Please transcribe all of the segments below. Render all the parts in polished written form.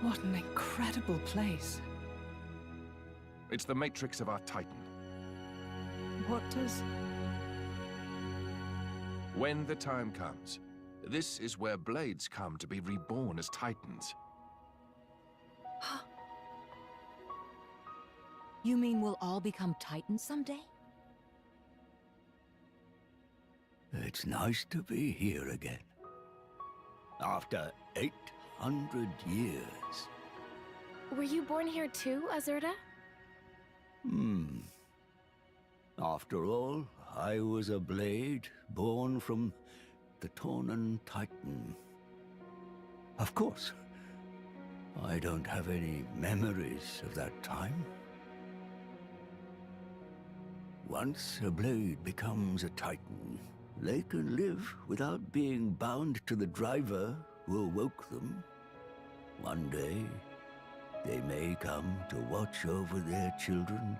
What an incredible place. It's the matrix of our Titan. What does... When the time comes, this is where blades come to be reborn as Titans. You mean we'll all become Titans someday? It's nice to be here again. After 800 years. Were you born here too, Azurda? After all, I was a blade born from the Tornan Titan. Of course, I don't have any memories of that time. Once a blade becomes a Titan, they can live without being bound to the driver who awoke them. One day, they may come to watch over their children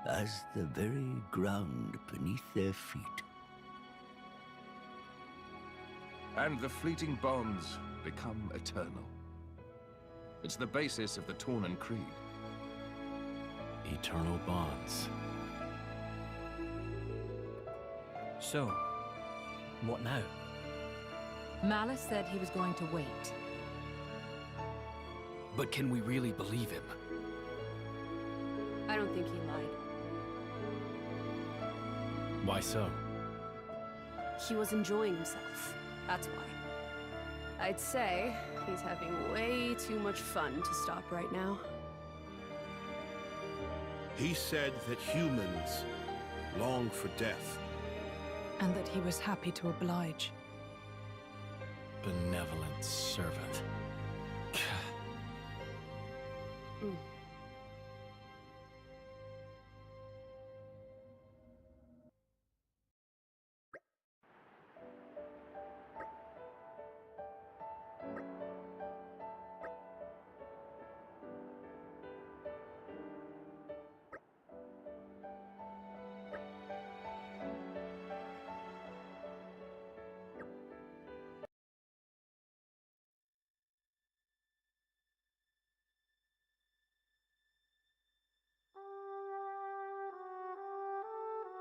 as the very ground beneath their feet. And the fleeting bonds become eternal. It's the basis of the Tornan Creed. Eternal bonds. So, what now? Malos said he was going to wait. But can we really believe him? I don't think he lied. Why so? He was enjoying himself. That's why. I'd say he's having way too much fun to stop right now. He said that humans long for death. And that he was happy to oblige. Benevolent servant.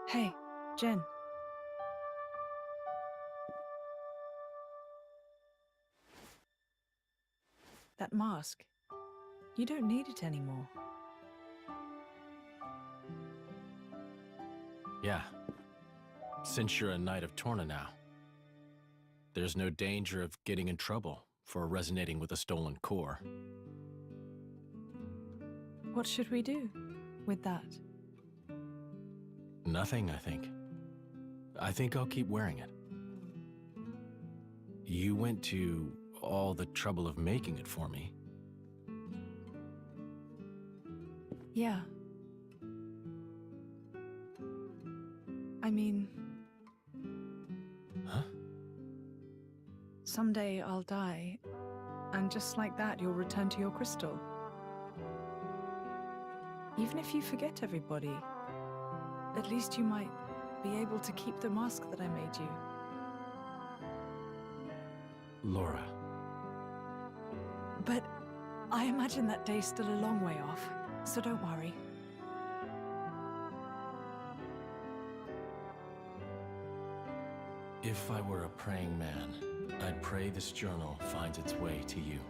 Hey, Jen. That mask. You don't need it anymore. Yeah. Since you're a Knight of Torna now, there's no danger of getting in trouble for resonating with a stolen core. What should we do with that? Nothing, I think. I think I'll keep wearing it. You went to all the trouble of making it for me. Yeah. I mean... Huh? Someday I'll die, and just like that you'll return to your crystal. Even if you forget everybody, at least you might be able to keep the mask that I made you. Lora. But I imagine that day's still a long way off, so don't worry. If I were a praying man, I'd pray this journal finds its way to you.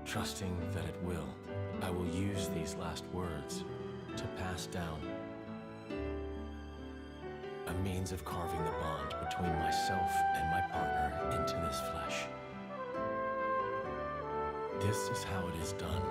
Trusting that it will, I will use these last words to pass down a means of carving the bond between myself and my partner into this flesh. This is how it is done.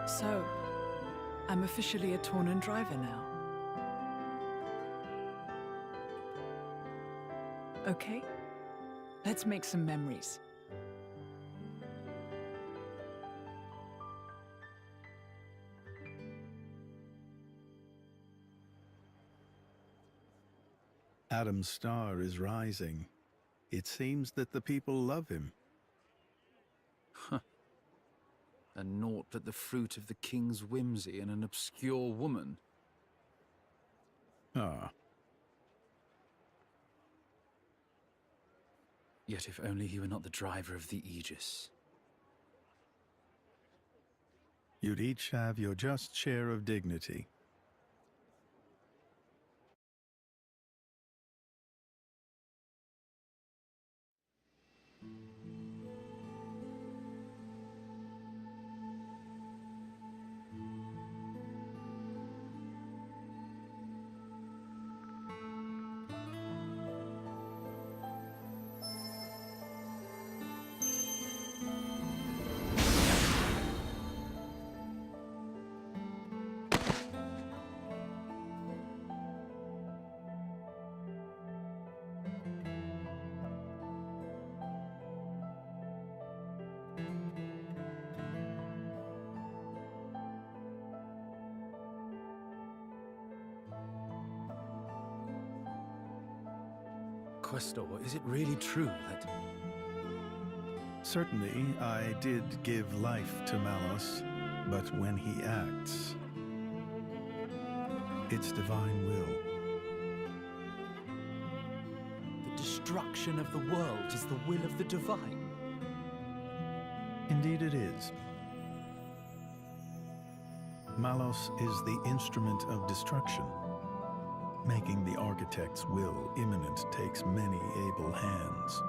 So, I'm officially a Tornan driver now. Okay? Let's make some memories. Adam's star is rising. It seems that the people love him. And naught but the fruit of the king's whimsy and an obscure woman. Ah, Yet if only he were not the driver of the Aegis. you'd each have your just share of dignity. Questor, is it really true that... Certainly, I did give life to Malos, but when he acts, it's divine will. The destruction of the world is the will of the divine? Indeed it is. Malos is the instrument of destruction. Making the architect's will imminent takes many able hands.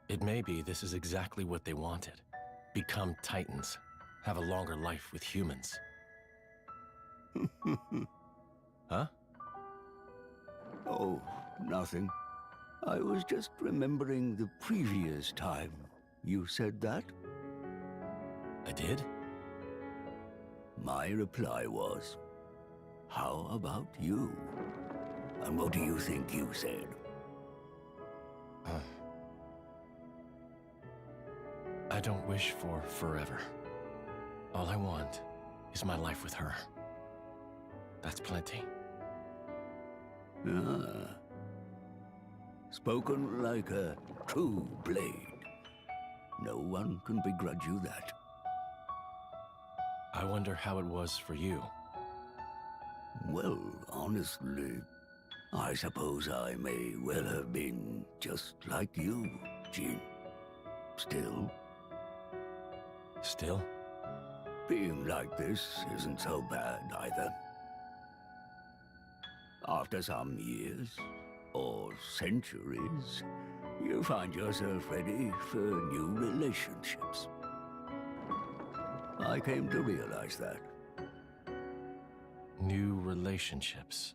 It may be this is exactly what they wanted. Become Titans. Have a longer life with humans. Huh? Oh, nothing. I was just remembering the previous time you said that. I did? My reply was, how about you? And what do you think you said? I don't wish for forever. All I want is my life with her. That's plenty. Ah. Spoken like a true blade. No one can begrudge you that. I wonder how it was for you. Well, honestly, I suppose I may well have been just like you, Jean. Still, Still? being like this isn't so bad either. After some years, or centuries, you find yourself ready for new relationships. I came to realize that. New relationships.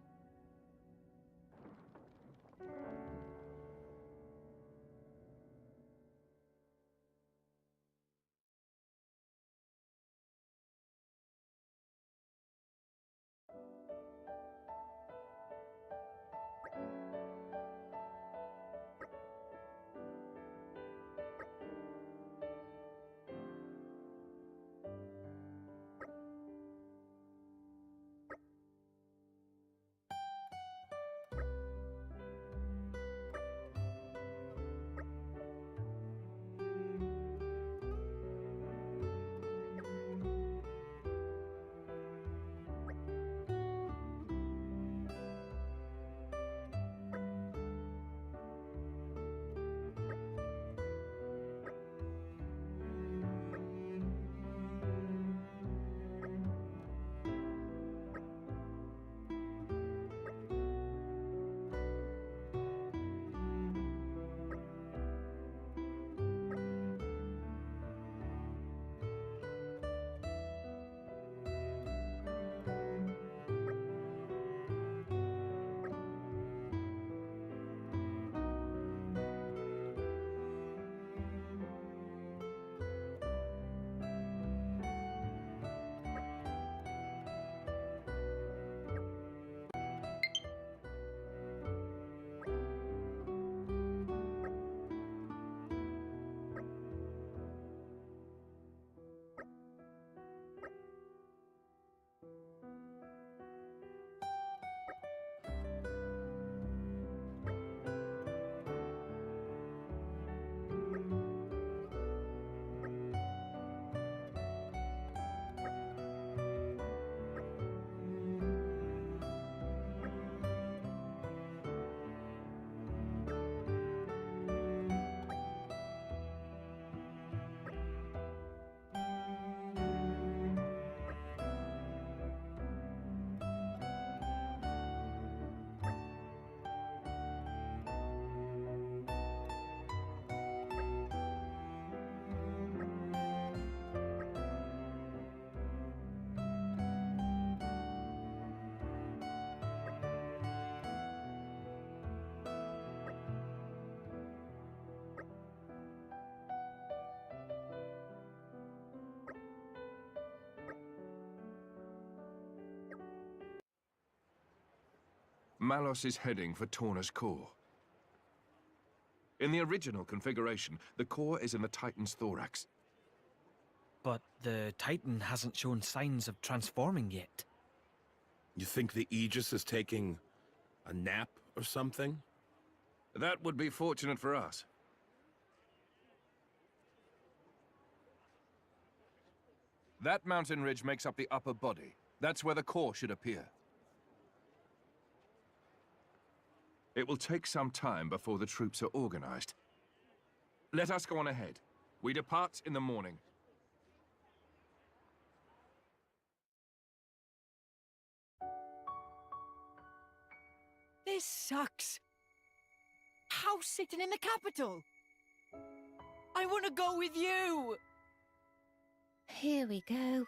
Malos is heading for Torna's core. In the original configuration, the core is in the Titan's thorax. But the Titan hasn't shown signs of transforming yet. You think the Aegis is taking a nap or something? That would be fortunate for us. That mountain ridge makes up the upper body. That's where the core should appear. It will take some time before the troops are organized. Let us go on ahead. We depart in the morning. This sucks. House sitting in the capital. I want to go with you. Here we go.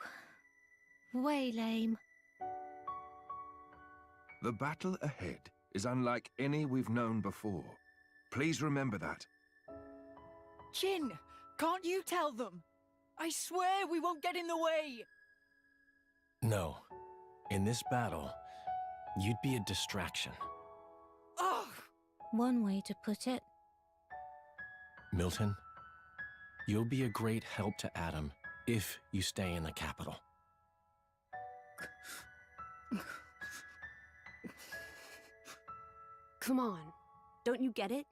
Way lame. The battle ahead is unlike any we've known before. Please remember that. Jin, can't you tell them? I swear we won't get in the way. No. In this battle, you'd be a distraction. Ugh! One way to put it. Milton, you'll be a great help to Adam if you stay in the capital. Come on, don't you get it?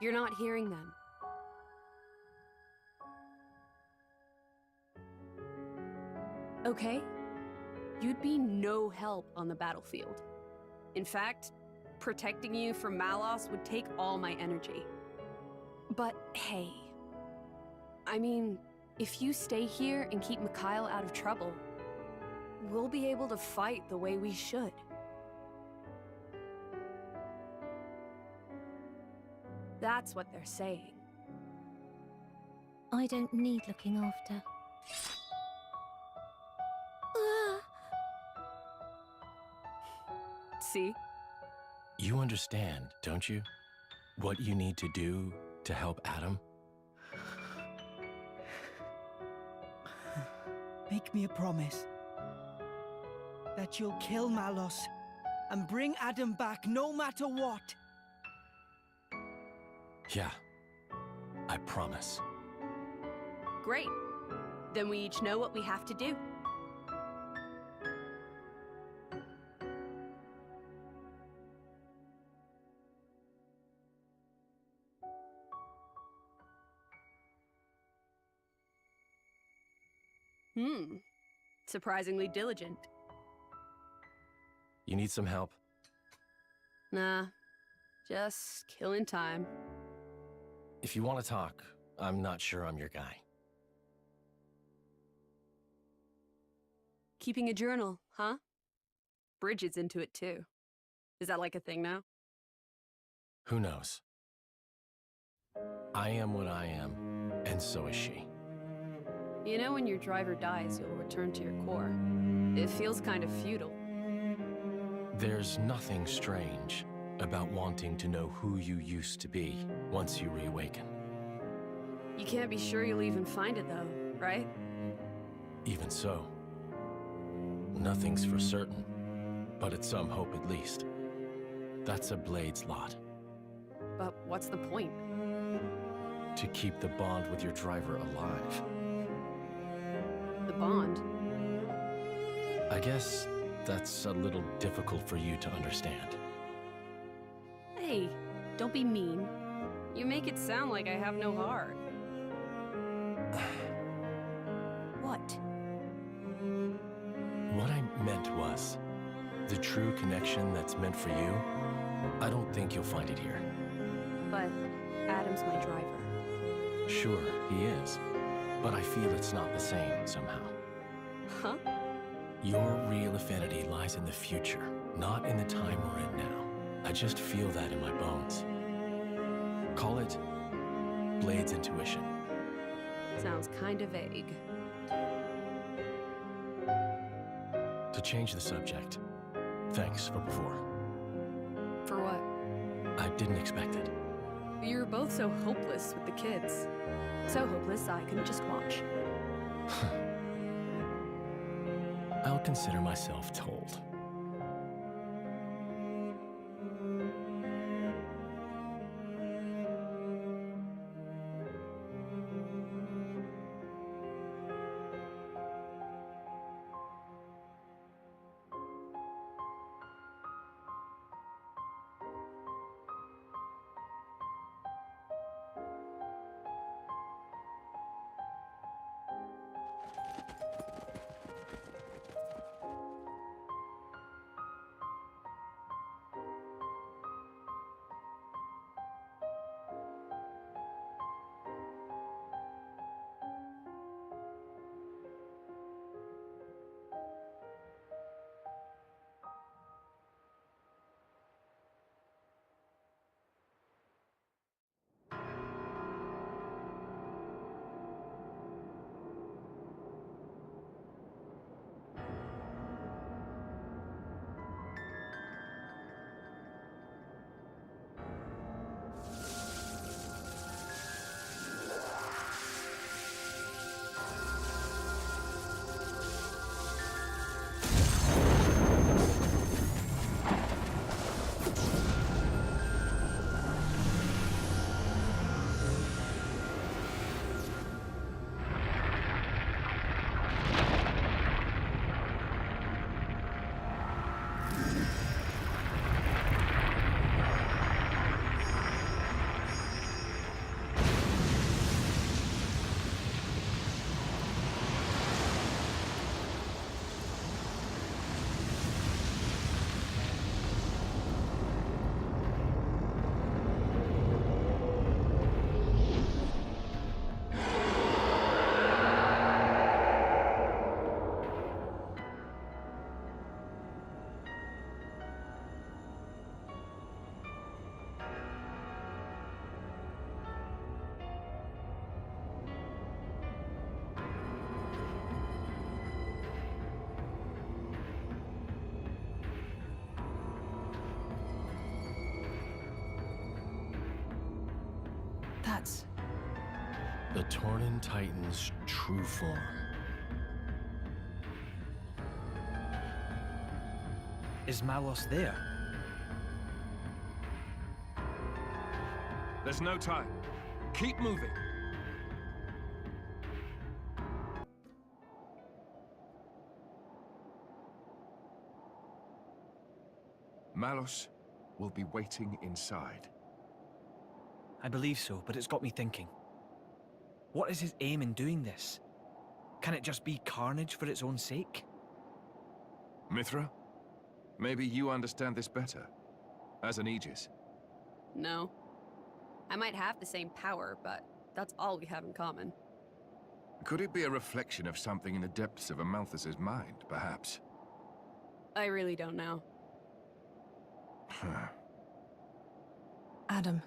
You're not hearing them. Okay? You'd be no help on the battlefield. In fact, protecting you from Malos would take all my energy. But hey, I mean, if you stay here and keep Mikhail out of trouble, we'll be able to fight the way we should. That's what they're saying. I don't need looking after. See? You understand, don't you? What you need to do to help Adam? Make me a promise. That you'll kill Malos and bring Adam back no matter what. Yeah, I promise. Great. Then we each know what we have to do. Surprisingly diligent. You need some help? Nah, just killing time. If you want to talk, I'm not sure I'm your guy. Keeping a journal, huh? Bridget's into it too. Is that like a thing now? Who knows? I am what I am, and so is she. You know when your driver dies, you'll return to your core. It feels kind of futile. There's nothing strange about wanting to know who you used to be once you reawaken. You can't be sure you'll even find it though, right? Even so, nothing's for certain, but it's some hope at least. That's a Blade's lot. But what's the point? To keep the bond with your driver alive. The bond? I guess that's a little difficult for you to understand. Hey, don't be mean. You make it sound like I have no heart. What? What I meant was, the true connection that's meant for you, I don't think you'll find it here. But Adam's my driver. Sure, he is. But I feel it's not the same somehow. Huh? Your real affinity lies in the future, not in the time we're in now. I just feel that in my bones. Call it Blade's intuition. Sounds kind of vague. To change the subject, thanks for before. For what? I didn't expect it. You were both so hopeless with the kids. So hopeless I couldn't just watch. I'll consider myself told. The Tornan Titan's true form. Is Malos there? There's no time. Keep moving. Malos will be waiting inside. I believe so, but it's got me thinking. What is his aim in doing this? Can it just be carnage for its own sake? Mithra? Maybe you understand this better. As an Aegis. No. I might have the same power, but that's all we have in common. Could it be a reflection of something in the depths of Amalthus's mind, perhaps? I really don't know. Adam.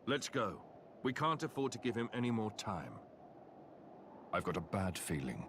Let's go. We can't afford to give him any more time. I've got a bad feeling